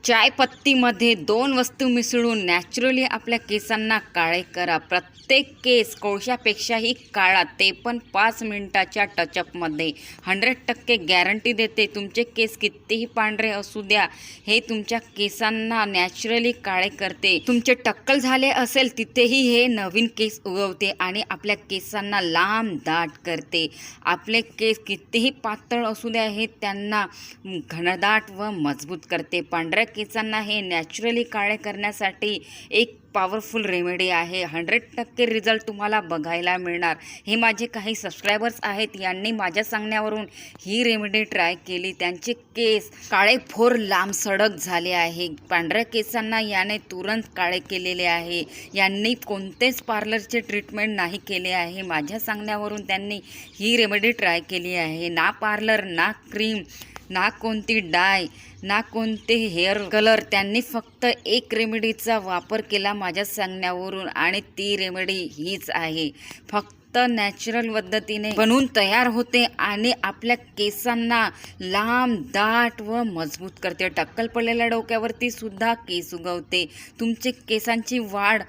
चाय पत्तीमध्ये दोन वस्तू मिसळून नॅचरली आपल्या केसांना काळे करा. प्रत्येक केस कोळशापेक्षाही काळा, ते पण 5 मिनिटाच्या टचअपमध्ये. 100% गॅरंटी देते. तुमचे केस कितीही पांढरे असू द्या, हे तुमच्या केसांना नॅचरली काळे करते. तुमचे टक्कल झाले असेल तिथेही हे नवीन केस उगवते आणि आपल्या केसांना लांब दाट करते. आपले केस कितीही पातळ असू द्या, हे त्यांना घनदाट व मजबूत करते. पांढऱ्या केसांना हे नॅचरली काळे करण्यासाठी एक पॉवरफुल रेमेडी आहे. 100% रिझल्ट तुम्हाला बघायला मिळणार. हे माझे काही सबस्क्रायबर्स आहेत, यांनी माझ्या सांगण्यावरून ही रेमेडी ट्राय केली. त्यांचे केस काळे फोर लांब सडक झाले आहे. पांढऱ्या केसांना याने तुरंत काळे केलेले आहे. यांनी कोणतेच पार्लरचे ट्रीटमेंट नाही केले आहे. माझ्या सांगण्यावरून त्यांनी ही रेमेडी ट्राय केली आहे. ना पार्लर, ना क्रीम, ना कोणती डाय, ना कोणते हेअर कलर. त्यांनी फक्त एक रेमेडीचा वापर केला माझ्या सांगण्यावरून, आणि ती रेमेडी हीच आहे. फक्त नॅचरल पद्धतीने बनवून तयार होते आणि आपल्या केसांना लांब दाट व मजबूत करते. टक्कल पडलेल्या डोक्यावरती सुद्धा केस उगवते. तुमचे केसांची वाढ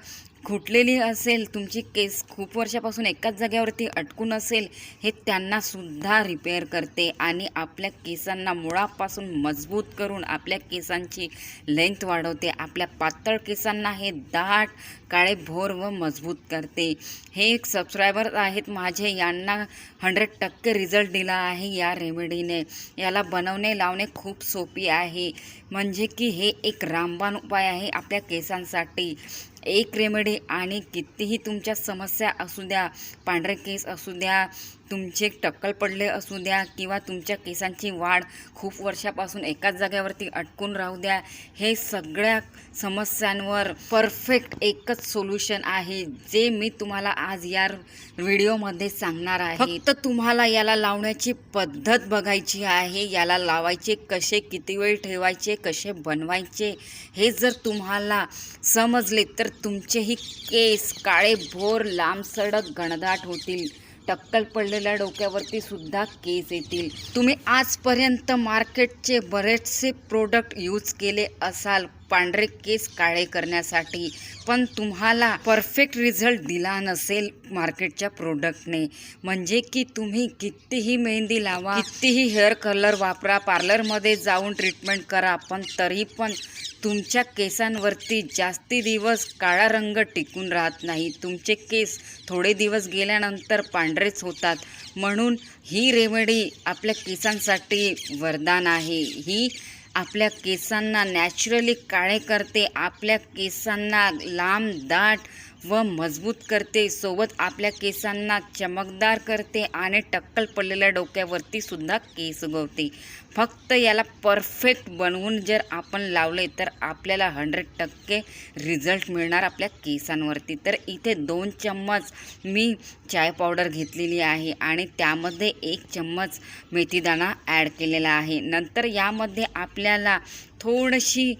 खुटलेली असेल, तुमची केस खूप वर्षापासून एकाच जागेवरती अटकून असेल, हे त्यांना सुद्धा रिपेअर करते आणि आपल्या केसांना मुळापासून मजबूत करून आपल्या केसांची लेंथ वाढवते. आपल्या पातळ केसांना हे दाट, काळे भोर व मजबूत करते. हे एक सबस्क्रायबर आहेत माझे, यांना 100% रिझल्ट दिला आहे या रेमेडीने. याला बनवणे लावणे खूप सोपी आहे. म्हणजे की हे एक रामबाण उपाय आहे आपल्या केसांसाठी. एक रेमेडी आणि कितीही तुमच्या समस्या असू द्या, पांढरे केस असू द्या, तुमचे टक्कल पडले असू द्या, किंवा तुमच्या केसांची वाढ खूप वर्षापासून एकाच जागेवरती अटकून राहू द्या, हे सगळ्या समस्यांवर परफेक्ट एकच सोल्युशन आहे, जे मी तुम्हाला आज या व्हिडिओमध्ये सांगणार आहे. फक्त तुम्हाला याला लावण्याची पद्धत बघायची आहे. याला लावायचे कसे, किती वेळ ठेवायचे, कसे बनवायचे, हे जर तुम्हाला समजले तर तुमचेही केस काळे भोर, लांब सडक, घनदाट होतील. टक्कल पडलेल्या डोक्यावरती सुद्धा केस येतील. तुम्ही आजपर्यंत मार्केटचे बरेचसे प्रोडक्ट यूज केले असाल पांढरे केस काळे करण्यासाठी, पण तुम्हाला परफेक्ट रिझल्ट दिला नसेल मार्केटच्या प्रोडक्टने. म्हणजे की तुम्ही कितीही मेहंदी लावा, कितीही हेअर कलर वापरा, पार्लरमध्ये जाऊन ट्रीटमेंट करा, पण तरी पण तुमच्या केसांवरती जास्ती दिवस काळा रंग टिकून राहत नाही. तुमचे केस थोडे दिवस गेल्यानंतर पांढरेच होतात. म्हणून ही रेमेडी आपल्या केसांसाठी वरदान आहे. ही आपल्या केसांना नॅचरली काळे करते, आपल्या केसांना लांब दाट व मजबूत करते, सोबत आपल्या केसांना चमकदार करते आणि टक्कल पडलेल्या डोक्यावरती सुद्धा केस उगवते. फक्त याला परफेक्ट बनवून जर आपण लावले तर आपल्याला 100% रिझल्ट मिळणार आपल्या केसांवरती. तर इथे 2 चम्मच मी चाय पावडर घेतलेली आहे आणि त्यामध्ये 1 चम्मच मेथीदाणा ॲड केलेला आहे. नंतर यामध्ये आपल्याला थोडीशी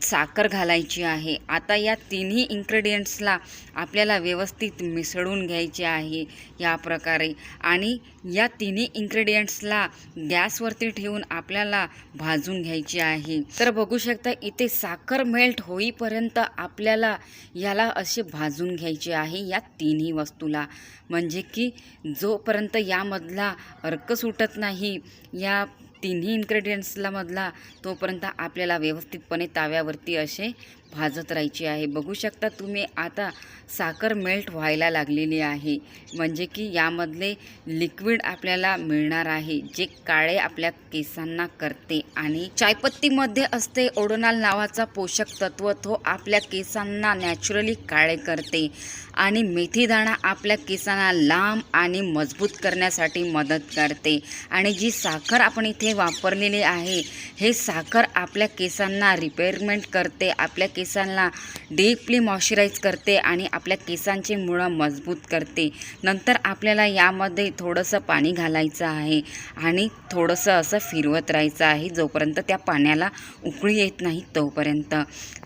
साखर घालायची आहे. आता या तिन्ही इन्ग्रेडियंट्सला आपल्याला व्यवस्थित मिसळून घ्यायचे आहे या प्रकारे, आणि या तिन्ही इन्ग्रेडियंट्सला गॅसवरती ठेवून आपल्याला भाजून घ्यायची आहे. तर बघू शकता इथे साखर मेल्ट होईपर्यंत आपल्याला याला असे भाजून घ्यायचे आहे या तिन्ही वस्तूला. म्हणजे की जोपर्यंत यामधला अर्क सुटत नाही या तिन्ही इन्ग्रेडियंट्सला मधला, तोपर्यंत आपल्याला व्यवस्थितपणे ताव्यावरती असे भाजत राहायचे आहे. बघू शकता तुम्ही आता साखर मेल्ट व्हायला लागलेली आहे. म्हणजे की यामधले लिक्विड आपल्याला मिळणार आहे, जे काळे आपल्या केसांना करते. आणि चायपत्तीमध्ये असते ओडोनॉल नावाचा पोषक तत्व, तो आपल्या केसांना नॅचरली काळे करते. आणि मेथीदाणा आपल्या केसांना लांब आणि मजबूत करण्यासाठी मदत करते. आणि जी साखर आपण इथे वापरलेली आहे, हे साखर आपल्या केसांना रिपेअरमेंट करते, आपल्या केसांना डीपली मॉइश्चराईज करते आणि आपल्या केसांची मुळं मजबूत करते. नंतर आपल्याला यामध्ये थोडंसं पाणी घालायचं आहे आणि थोडंसं असं फिरवत राहायचं आहे जोपर्यंत त्या पाण्याला उकळी येत नाही तोपर्यंत.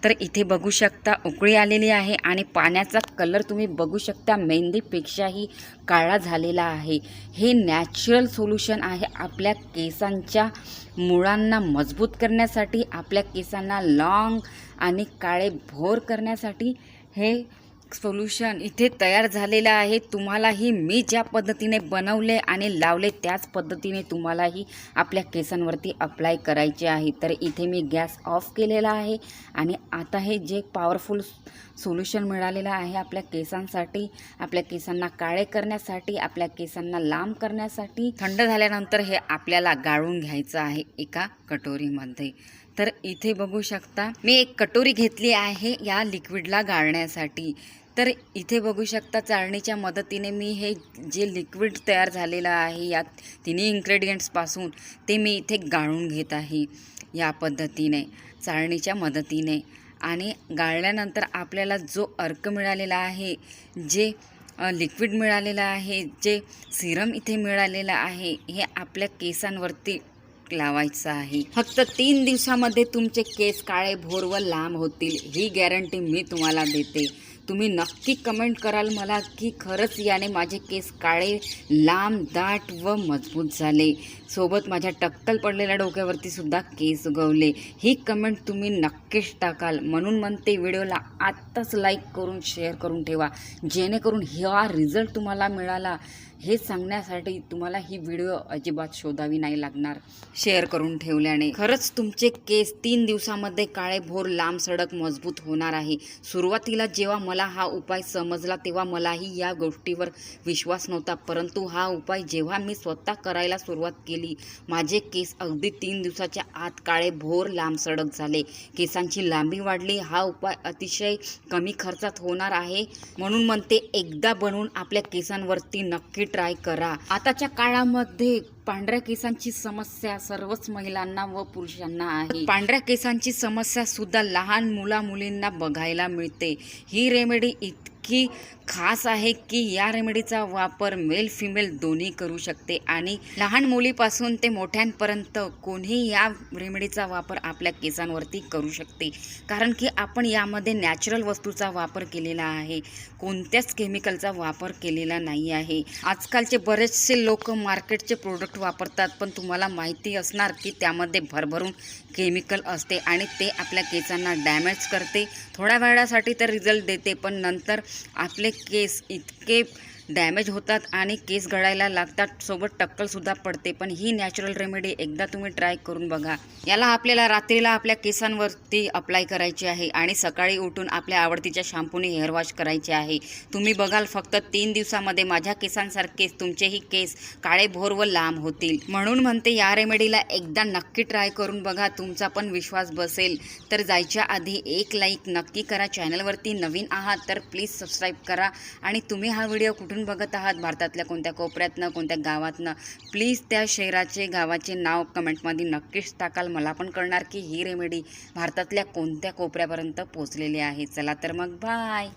तर इथे बघू शकता उकळी आलेली आहे आणि पाण्याचा कलर तुम्ही बघू शकता मेहंदीपेक्षाही काळा झालेला आहे. हे नॅचरल सोल्युशन आहे आपल्या केसांचे. केसांच्या मुळांना मजबूत करण्यासाठी, आपल्या केसांना लॉंग आणि काळे भोर करण्यासाठी हे सोल्युशन इथे तयार झालेलं आहे. तुम्हालाही मी ज्या पद्धतीने बनवले आणि लावले त्याच पद्धतीने तुम्हालाही आपल्या केसांवरती अप्लाय करायचे आहे. तर इथे मी गॅस ऑफ केलेला आहे आणि आता हे जे पॉवरफुल सोल्युशन मिळालेलं आहे आपल्या केसांसाठी, आपल्या केसांना काळे करण्यासाठी, आपल्या केसांना लांब करण्यासाठी, थंड झाल्यानंतर हे आपल्याला गाळून घ्यायचं आहे एका कटोरीमध्ये. तर इथे बघू शकता मी एक कटोरी घेतली आहे या लिक्विडला गाळण्यासाठी. तर इथे बघू शकता चाळणीच्या मदतीने मी हे जे लिक्विड तयार झालेलं आहे या तिन्ही इन्ग्रेडियंट्सपासून ते मी इथे गाळून घेत आहे या पद्धतीने चाळणीच्या मदतीने. आणि गाळल्यानंतर आपल्याला जो अर्क मिळालेला आहे, जे लिक्विड मिळालेलं आहे, जे सिरम इथे मिळालेलं आहे, हे आपल्या केसांवरती लावायचं आहे. फक्त 3 दिवसामध्ये तुमचे केस काळे भोर व लांब होतील, ही गॅरंटी मी तुम्हाला देते. तुम्ही नक्की कमेंट कराल मला की खरंच याने माझे केस काळे, लांब, दाट व मजबूत झाले, सोबत माझ्या टक्कल पडलेल्या डोक्यावरती सुद्धा केस उगवले. ही कमेंट तुम्ही नक्कीच टाकाल. म्हणून म्हणते व्हिडिओला आत्ताच लाईक करून शेअर करून ठेवा, जेणेकरून हा रिझल्ट तुम्हाला मिळाला हे सांगण्यासाठी तुम्हाला ही व्हिडिओ अजिबात शोधावी नाही लागणार. शेअर करून ठेवल्याने खरंच तुमचे केस 3 दिवसामध्ये काळे भोर, लांब, सडक, मजबूत होणार आहे. सुरुवातीला जेव्हा मला हा उपाय समजला तेव्हा मलाही या गोष्टीवर विश्वास नव्हता, परंतु हा उपाय जेव्हा मी स्वतः करायला सुरुवात केली, माझे केस अगदी 3 दिवसाच्या आत काळे भोर, लांब, सडक झाले. केसांची लांबी वाढली. हा उपाय अतिशय कमी खर्चात होणार आहे. म्हणून म्हणते एकदा बनवून आपल्या केसांवरती नक्की ट्राय करा. आताच्या काळामध्ये पांढऱ्या केसांची समस्या सर्वच महिलांना व पुरुषांना आहे. पांढऱ्या केसांची समस्या सुद्धा लहान मुलींना बघायला मिळते. ही रेमेडी इतकी खास आहे की या रेमेडीचा वापर मेल फिमेल दोन्ही करू शकते आणि लहान मुलीपासून ते मोठ्यांपर्यंत कोणीही या रेमेडीचा वापर आपल्या केसांवरती करू शकते. कारण की आपण यामध्ये नॅचरल वस्तूचा वापर केलेला आहे, कोणत्याच केमिकलचा वापर केलेला नाही आहे. आजकालचे बरेचसे लोक मार्केटचे प्रोडक्ट वापरतात, पण तुम्हाला माहिती असणार की त्यामध्ये भरभरून केमिकल असते आणि ते आपल्या केसांना डॅमेज करते. थोड्या वेळासाठी तर रिझल्ट देते, पण नंतर आपले केस इतके डॅमेज होतात आणि केस गळायला लागतात, सोबत टक्कलसुद्धा पडते. पण ही नॅचरल रेमेडी एकदा तुम्ही ट्राय करून बघा. याला आपल्याला रात्रीला आपल्या केसांवरती अप्लाय करायची आहे आणि सकाळी उठून आपल्या आवडतीच्या शॅम्पूने हेअर वॉश करायचे आहे. तुम्ही बघाल फक्त 3 दिवसामध्ये माझ्या केसांसारखेच तुमचेही केस काळे भोर व लांब होतील. म्हणून म्हणते या रेमेडीला एकदा नक्की ट्राय करून बघा, तुमचा पण विश्वास बसेल. तर जायच्या आधी एक लाईक नक्की करा. चॅनलवरती नवीन आहात तर प्लीज सबस्क्राईब करा. आणि तुम्ही हा व्हिडिओ कुठून बघत आहात, भारतातल्या कोणत्या कोपऱ्यातनं, कोणत्या गावातनं, प्लीज त्या शहराचे गावाचे नाव कमेंटमध्ये नक्कीच टाकाल. मला पण कळणार की ही रेमेडी भारतातल्या कोणत्या कोपऱ्यापर्यंत पोहोचलेली आहे. चला तर मग बाय.